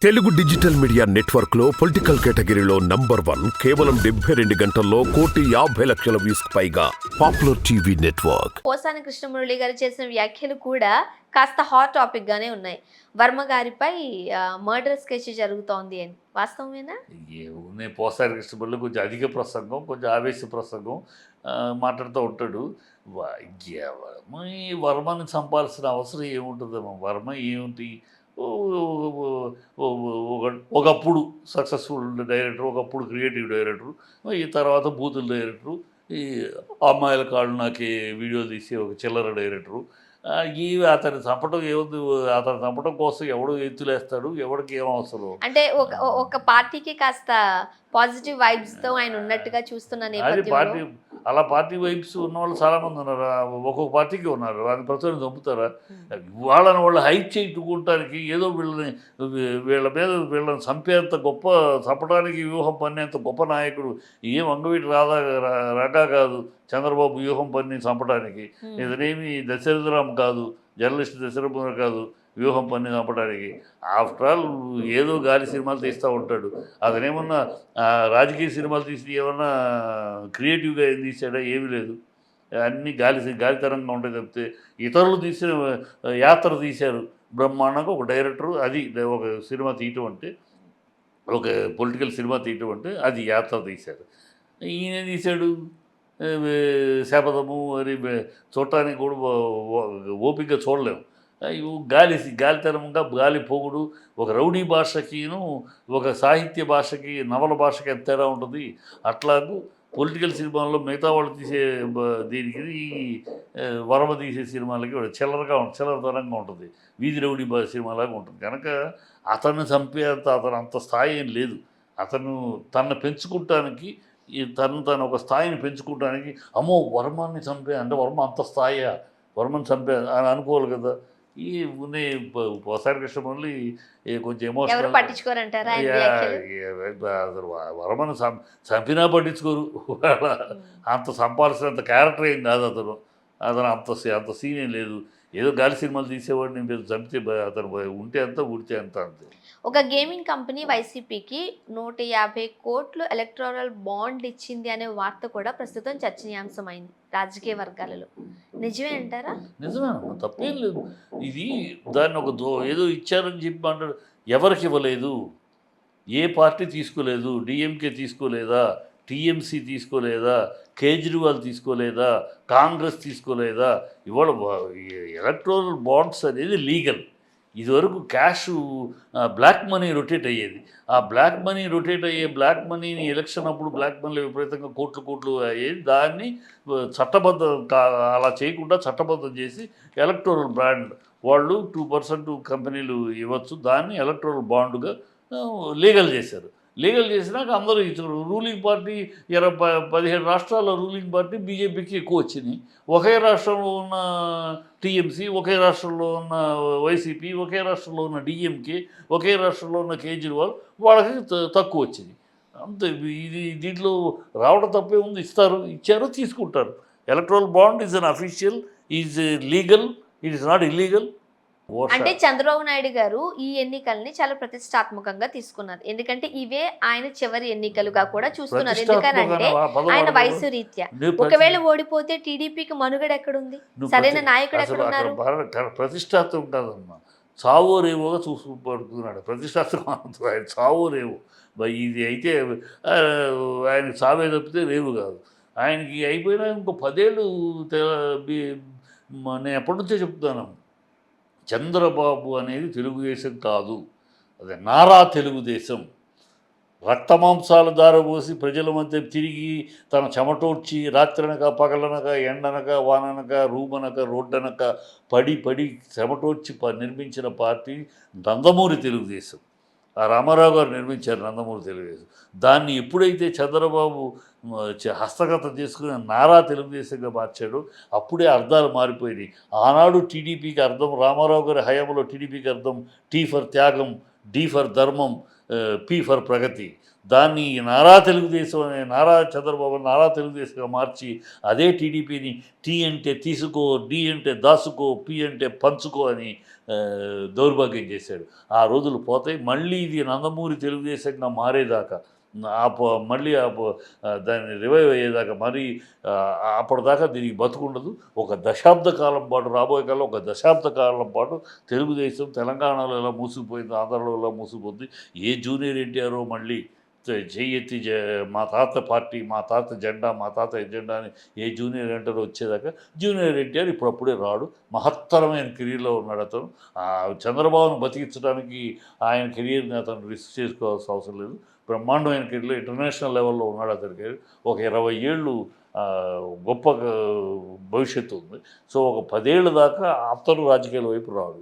Telugu digital media network లో political కేటగిరీలో number 1 కేవలం 72 గంటల్లో 1,50,00,000 వ్యూస్ పైగా popular TV network. Posani Krishnamurali గారు చేసిన వ్యాఖ్యలు కూడా కాస్త హాట్ టాపిక్ గానే ఉన్నాయి. వర్మ గారిపై మర్డర్ స్కెచ్ జరుగుతోంది అని వాస్తవమేనా? ఏమున్నాయి, పోసాని కృష్ణమురళి కొంచెం అధిక ప్రసంగం, కొంచెం ఆవేశ ప్రసంగం మాట్లాడుతూ ఉంటాడు. వర్మని చంపాల్సిన అవసరం ఏముంటుందమ్మా? వర్మ ఏమిటి, ఒకప్పుడు సక్సెస్ఫుల్ డైరెక్టర్, ఒకప్పుడు క్రియేటివ్ డైరెక్టర్, ఈ తర్వాత బూతుల డైరెక్టరు, ఈ అమ్మాయిల కాళ్ళు నాకే వీడియోలు తీసే ఒక చిల్లర డైరెక్టరు. అతన్ని చంపడం ఏముంది? అతను చంపడం కోసం ఎవడు ఎత్తులేస్తాడు, ఎవడికి ఏం అవసరం? అంటే ఒక పార్టీకి కాస్త పాజిటివ్ వైబ్స్ తో ఆయన ఉన్నట్టుగా చూస్తున్న పార్టీ అలా పార్టీ వైబ్స్ ఉన్న వాళ్ళు చాలామంది ఉన్నారు. ఒక్కొక్క పార్టీకి ఉన్నారు. అది ప్రతి చంపుతారా? వాళ్ళని వాళ్ళు హైప్ చేయించుకోవటానికి ఏదో వీళ్ళని చంపేంత గొప్ప, చంపడానికి వ్యూహం పన్నేంత గొప్ప నాయకుడు ఏం అంగవీటి రాగా కాదు. చంద్రబాబు వ్యూహం పన్ని చంపడానికి ఇదనేమి దశరథరామ్ కాదు, జర్నలిస్ట్ దశరథరామ్ కాదు వ్యూహం పన్ని చంపడానికి. ఆఫ్టర్ ఆల్ ఏదో గాలి సినిమాలు తీస్తూ ఉంటాడు. అతనేమన్నా రాజకీయ సినిమాలు తీసి ఏమన్నా క్రియేటివ్గా ఏం తీసాడా? ఏమీ లేదు. అన్నీ గాలితరంగా ఉంటాయి తప్పితే. ఇతరులు తీసిన యాత్ర తీశారు బ్రహ్మాండంగా ఒక డైరెక్టరు. అది ఒక సినిమా తీయటం అంటే, ఒక పొలిటికల్ సినిమా తీయటం అంటే అది యాత్ర తీశారు. ఈయన తీశాడు శపథము అని. చూడటానికి కూడా ఓపికగా చూడలేము. గాలితనంగా గాలి పోగుడు. ఒక రౌడీ భాషకిను ఒక సాహిత్య భాషకి, నవల భాషకి ఎంత తేడా ఉంటుంది. అట్లాగూ పొలిటికల్ సినిమాల్లో మిగతా వాళ్ళు తీసే దీనికి వరమ తీసే సినిమాలకి చిల్లరతనంగా ఉంటుంది. వీధి రౌడీ సినిమాలాగా ఉంటుంది. కనుక అతన్ని చంపేంత అంత స్థాయి ఏం లేదు. అతను తనను పెంచుకుంటానికి, తను ఒక స్థాయిని పెంచుకోవడానికి, అమ్మో వర్మని చంపే అంటే వర్మ అంత స్థాయియా, వర్మని చంపే అని అనుకోవాలి కదా. ఈ పోసాని కృష్ణమురళి కొంచెం ఎమోషనల్. అసలు వర్మను చంపినా పట్టించుకోరు. అంత చంపాల్సినంత క్యారెక్టర్ ఏం కాదు అతను. అంత సీన్ ఏం లేదు. ఏదో గాలి సినిమాలు తీసేవాడిని నేను చంపితే అతను ఉంటే అంత, ఉడితే అంత, అంతే. ఒక గేమింగ్ కంపెనీ వైసీపీకి 150 కోట్లు ఎలక్టోరల్ బాండ్ ఇచ్చింది అనే వార్త కూడా ప్రస్తుతం చర్చనీయాంశమైంది రాజకీయ వర్గాలలో. నిజమే అంటారా? నిజమే, తప్పేం లేదు. ఇది దాన్ని ఏదో ఇచ్చారని చెప్పి అంటారు. ఎవరికి ఇవ్వలేదు? ఏ పార్టీ తీసుకోలేదు? డిఎంకే తీసుకోలేదా? టీఎంసీ తీసుకోలేదా? కేజ్రీవాల్ తీసుకోలేదా? కాంగ్రెస్ తీసుకోలేదా? ఇవాళ ఎలక్టోరల్ బాండ్స్ అనేది లీగల్. ఇదివరకు క్యాష్, బ్లాక్ మనీ రొటేట్ అయ్యేది. ఆ బ్లాక్ మనీని ఎలక్షన్ అప్పుడు బ్లాక్ మనీ విపరీతంగా కోట్లు అయ్యేది. దాన్ని అలా చేయకుండా చట్టబద్ధం చేసి ఎలక్టోరల్ బాండ్ వాళ్ళు 2% కంపెనీలు ఇవ్వచ్చు. దాన్ని ఎలక్టోరల్ బాండ్గా లీగల్ చేశారు. లీగల్ చేసినాక అందరూ ఇచ్చారు. రూలింగ్ పార్టీ 17 రాష్ట్రాల్లో రూలింగ్ పార్టీ బీజేపీకి ఎక్కువ వచ్చినాయి. ఒకే రాష్ట్రంలో ఉన్న టీఎంసీ, ఒకే రాష్ట్రంలో ఉన్న వైసీపీ, ఒకే రాష్ట్రంలో ఉన్న డిఎంకే, ఒకే రాష్ట్రంలో ఉన్న కేజ్రీవాల్ వాళ్ళకి తక్కువ వచ్చింది. అంతే. దీంట్లో రావడం తప్పే ఉంది. ఇచ్చారు, తీసుకుంటారు. Electoral bond is an official, is legal, it is not illegal. అంటే చంద్రబాబు నాయుడు గారు ఈ ఎన్నికల్ని చాలా ప్రతిష్టాత్మకంగా తీసుకున్నారు. ఎందుకంటే ఇవే ఆయన చివరి ఎన్నికలుగా కూడా చూస్తున్నారు. ఎందుకంటే ఆయన వయసు రీత్యా ఒకవేళ ఓడిపోతే టీడీపీకి మనుగడ ఎక్కడుంది? సరైన నాయకుడు ఎక్కడున్నారు? ప్రతిష్టాత్మకం కాదమ్మా, చావో రేవోగా చూసుకుపడుతున్నాడు. ప్రతిష్టాత్మకం ఆయన చావో రేవో. ఇది అయితే ఆయన చావే తప్పితే రేవు కాదు. ఆయనకి అయిపోయినా ఇంకో 10 ఏళ్ళు. నేను ఎప్పటి నుంచో చెప్తాను, చంద్రబాబు అనేది తెలుగుదేశం కాదు, అదే నారా తెలుగుదేశం. రక్తమాంసాలు దారబోసి ప్రజల మధ్య తిరిగి తన చెమటోడ్చి రాత్రనక పగలనక ఎండనక వాననక రూమనక రోడ్డనక పడి చెమటోడ్చి నిర్మించిన పార్టీ నందమూరి తెలుగుదేశం. ఆ రామారావు గారు నిర్మించారు నందమూరి తెలుగుదేశం. దాన్ని ఎప్పుడైతే చంద్రబాబు హస్తగతం చేసుకుని నారా తెలుగుదేశంగా మార్చాడో అప్పుడే అర్థాలు మారిపోయినాయి. ఆనాడు టీడీపీకి అర్థం, రామారావు గారి హయాంలో టీడీపీకి అర్థం టీ ఫర్ త్యాగం, డి ఫర్ ధర్మం, పి ఫర్ ప్రగతి. దాన్ని నారా తెలుగుదేశం అనే నారా చంద్రబాబు నారా తెలుగుదేశంగా మార్చి అదే టీడీపీని టీ అంటే తీసుకో, డి అంటే దాసుకో, పి అంటే పంచుకో అని దౌర్భాగ్యం చేశాడు. ఆ రోజులు పోతాయి. మళ్ళీ ఇది నందమూరి తెలుగుదేశంగా మారేదాకా మళ్ళీ దాన్ని రివైవ్ అయ్యేదాకా మరి అప్పటిదాకా దీనికి బతుకుండదు. ఒక దశాబ్ద కాలం పాటు రాబోయే కాలం ఒక దశాబ్ద కాలం పాటు తెలుగుదేశం తెలంగాణలో ఎలా మూసుకుపోయింది, ఆంధ్రలో ఎలా మూసుకుపోతుంది. ఏ జూనియర్ ఎన్టీఆర్ మళ్ళీ చెయ్యెత్తి మా తాత పార్టీ, మా తాత జెండా, మా తాత ఎజెండా అని ఏ జూనియర్ ఎన్టీఆర్ వచ్చేదాకా జూనియర్ ఎన్టీఆర్ ఇప్పుడప్పుడే రాడు. మహత్తరమైన కెరీర్లో ఉన్నాడు అతను. చంద్రబాబును బతికించడానికి ఆయన కెరీర్ని అతను రిస్క్ చేసుకోవాల్సిన అవసరం లేదు. బ్రహ్మాండమైన కెరీర్లో ఇంటర్నేషనల్ లెవెల్లో ఉన్నాడు అతని కెరీర్. ఒక 20 ఏళ్ళు గొప్ప భవిష్యత్తు ఉంది. సో ఒక 10 ఏళ్ళ దాకా అతను రాజకీయాల వైపు రాడు.